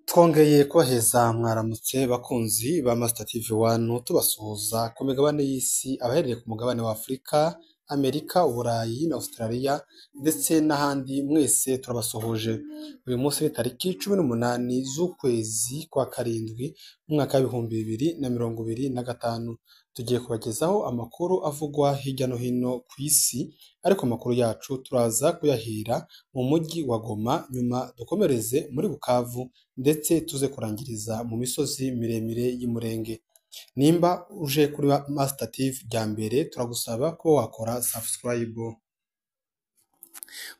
Twongeye kubaheza mwaramutse bakunzi ba Master TV 1 tubasuhuza ku migabane y'isi abahereye ku mugabane wa Afurika, Amerika, Uburayi na Australia ndetse n'ahandi mwese turabasuhuje. Uyu munsi ni tariki 18 z'ukwezi kwa karindwi mu mwaka wa 2025. Tugiye kubagezaho amakuru avugwa hirya no hino ku isi, ariko amakuru yacu turaza kuyahera mu mujyi wa Goma, nyuma dukomereze muri Bukavu ndetse tuze kurangiriza mu misozi miremire y'Umurenge. Nimba uje kuri Master TV bya mbere turagusaba ko wakora subscribe.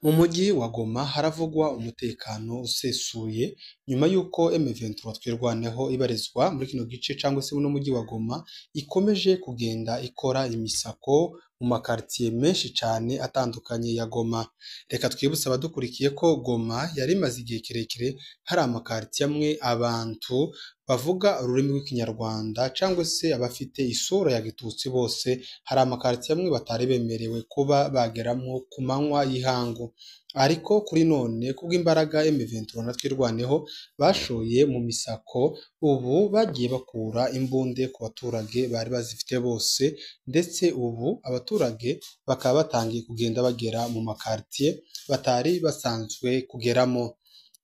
Mu mujyi wa Goma haravugwa umutekano usesuye nyuma y'uko M23 twirwaneho ibarizwa muri kino gice cyangwa se mu mujyi wa Goma ikomeje kugenda ikora imisako mu makartier menshi cyane atandukanye ya Goma. Reka twibutse abadukurikiye ko Goma yari imaze igihe kirekire hari amakartier amwe abantu bavuga ururimi rw'ikinyarwanda cyangwa se abafite isura ya gitutsi bose, hari amakartier amwe batari bemerewe kuba bageramo ku manywa y'ihangu. Ariko kuri none kubw'imbaraga M23 na twirwaneho bashoye mu misako, ubu bagiye bakura imbunde ku baturage bari bazifite bose, ndetse ubu abaturage bakaba batangiye kugenda bagera mu makartier batari basanzwe kugeramo.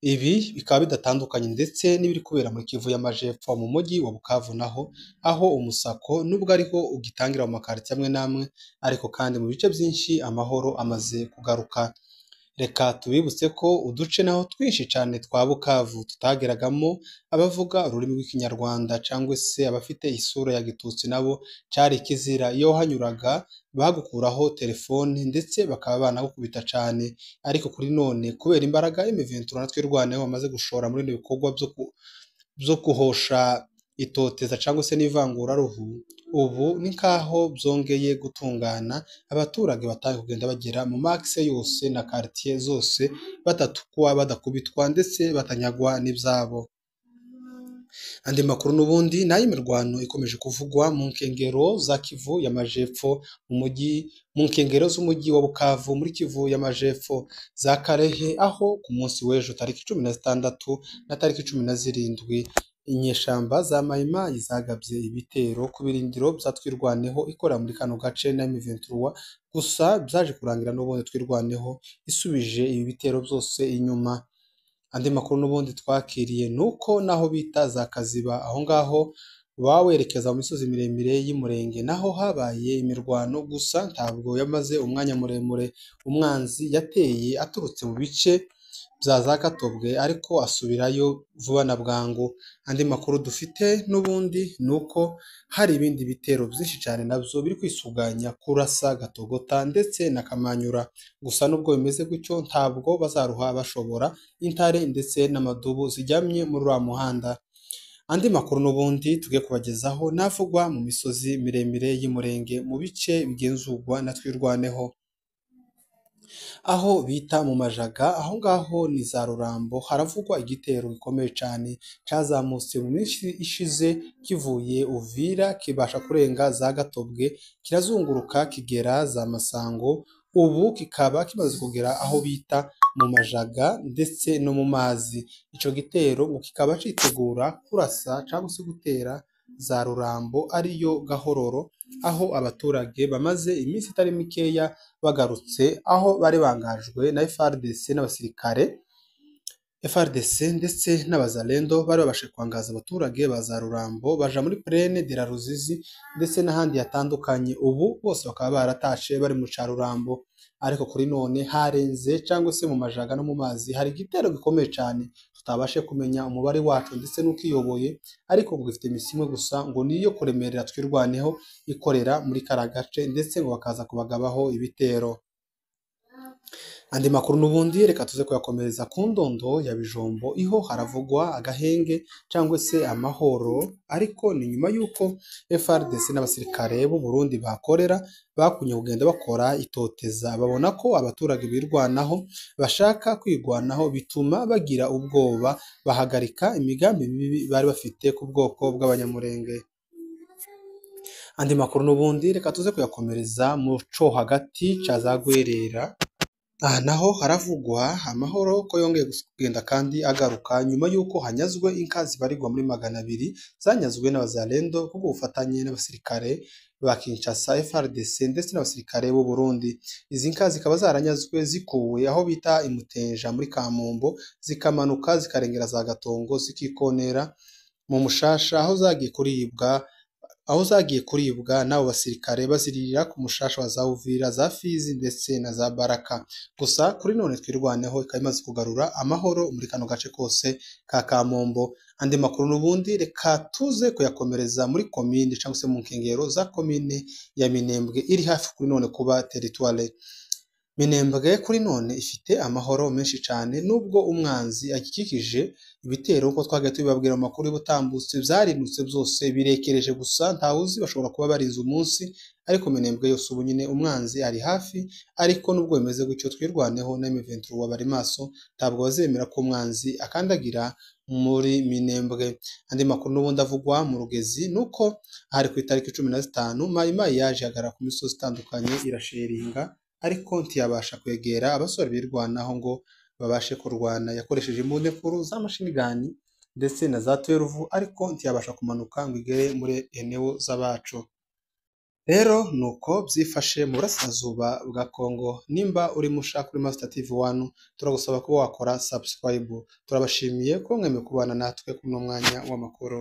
Ibi bikaba bidatandukanye ndetse n'ibiri kubera muri Kivu y'Amajepfo mu mujyi wa Bukavu naho, aho umusako nubwo ariho ugitangira mu makartier amwe namwe, ariko kandi mu bice byinshi amahoro amaze kugaruka. Reka tubibutse ko uduce naho twinshi cyane twa Bukavu tutageragamo abavuga ururimi rw'ikinyarwanda cyangwa se abafite isura ya gitutsi, nabo cyari kizira. Iyo hanyuraga bagukuraho telefone ndetse bakaba banagukubita cyane. Ariko kuri none kubera imbaraga M23 na twirwaneho bamaze gushora muri ibikorwa byo kuhosha itoteza cyangwa se n'ivanguraruhu, ubu ni nkaho byongeye gutungana, abaturage batangiye kugenda bagera mu maxe yose na quartier zose batatukwa, badakubitwa ndetse batanyagwa n'ibyabo. Andi makuru n'ubundi nay'imirwano ikomeje kuvugwa mu nkengero za Kivu y'Amajepfo, mu nkengero z'umujyi wa Bukavu muri Kivu y'Amajepfo za Karehe, aho ku munsi w'ejo tariki 16 na tariki 17 inyeshamba za Mayimayi zagabye ibitero ku birindiro bya twirwaneho ikorera muri kano gace na M23, gusa byaje kurangira n'ubundi twirwaneho isubije ibi bitero byose inyuma. Andi makuru n'ubundi twakiriye nuko naho bita za Kaziba, aho ngaho bawerekeza mu misozi miremire y'Umurenge, naho habaye imirwano, gusa ntabwo yamaze umwanya muremure. Umwanzi yateye aturutse mu bice bya za Katobwe ariko asubirayo vuba na bwangu. Andi makuru dufite n'ubundi nuko hari ibindi bitero byinshi cyane nabyo biri kwisuganya kurasa Gatogota ndetse na Kamanyura, gusa nubwo bimeze gutyo ntabwo bazaruha bashobora intare ndetse n'amadubu zijyamye muri wa muhanda. Andi makuru n'ubundi tugiye kubagezaho navugwa mu misozi miremire y'Umurenge mu bice bigenzurwa na twirwaneho, aho bita mu Majaga, aho ngaho ni za Rurambo. Haravugwa igitero gikomeye cyane cyazamutse mu minsi ishize kivuye Uvira kibasha kurenga za Gatobwe kirazunguruka kigera za Masango, ubu kikaba kimaze kugera aho bita mu Majaga ndetse no mu mazi. Ico gitero ngo kikaba citegura kurasa cyangwa se gutera za Rurambo ariyo Gahororo, aho abaturage bamaze iminsi itari mikeya bagarutse, aho bari bangajwe na FARDC n'abasirikare FARDC ndetse n'abazalendo bari babashe kwangaza abaturage baza Rurambo baja muri Plaine de la Ruzizi ndetse n'ahandi hatandukanye. Ubu bose bakaba baratashe bari mu Rurambo, ariko kuri none harenze cyangwa se mu Majaga no mu mazi hari igitero gikomeye cyane tutabashe kumenya umubare wacu ndetse n'ukiyoboye, ariko ngo gifite imisimwe gusa ngo niyo kuremerera twirwaneho ikorera muri karagace ndetse ngo bakaza kubagabaho ibitero. Andi makuru n'ubundi reka tuze kuyakomereza ku ndondo ya Bijombo, iho haravugwa agahenge cyangwa se amahoro, ariko ni nyuma y'uko FARDC n'abasirikare b'u Burundi bakunye kugenda bakora itoteza, babona ko abaturage birwanaho bashaka kwirwanaho, bituma bagira ubwoba, bahagarika imigambi mibi bari bafite ku bwoko bw'Abanyamurenge. Andi makuru n'ubundi reka tuze kuyakomereza mu co hagati ca za Gwerera, Aha naho haravugwa amahoro ko yongeye kugenda kandi agaruka nyuma y'uko hanyazwe inka zibarirwa muri 200 zanyazwe n'abazalendo kubwo bufatanye n'abasirikare ba Kinshasa FARDC ndetse n'abasirikare b'u Burundi. Izi nka zikaba zaranyazwe zikuwe aho bita imutenja muri Kamombo zikamanuka zikarengera za Gatongo zikikonera mu Mushasha aho zagiye kuribwa n'abo basirikare baziririra ku Mushasha wa za Uvira, za Fizi ndetse na za Baraka. Gusa kuri none twirwaneho ikaba imaze kugarura amahoro muri kano gace kose ka Kamombo. Andi makuru n'ubundi reka tuze kuyakomereza muri komine cyangwa se mu nkengero za komine ya Minembwe iri hafi kuri none kuba territoire. Minembwe kuri none ifite amahoro menshi cyane nubwo umwanzi agikikije ibitero uko twagiye tubibabwira mu makuru y'ubutambutse byarinutse byose birekereje gusa ntawuzi bashobora kuba barinze umunsi, ariko Minembwe yose ubu nyine umwanzi ari hafi, ariko nubwo bimeze gutyo twirwaneho na M23 bari maso ntabwo bazemera ko umwanzi akandagira muri Minembwe. Andi makuru n'ubundi avugwa mu Rugezi nuko hari ku itariki 15 Mayimayi yaje agara ku misozi itandukanye irasheringa, ariko ntiyabasha kwegera abasore birwanaho ngo babashe kurwana. Yakoresheje imbundekuru za machine gun ndetse na za 12, ariko ntiyabasha kumanuka ngo igere muri eneo z'abacu. Rero nuko byifashe mu burasirazuba bwa Kongo. Nimba uri mushaka kuri Master TV 1 turagusaba kuba wakora subscribe. Turabashimiye ko mwemeye kubana natwe kuno mwanya w'amakuru.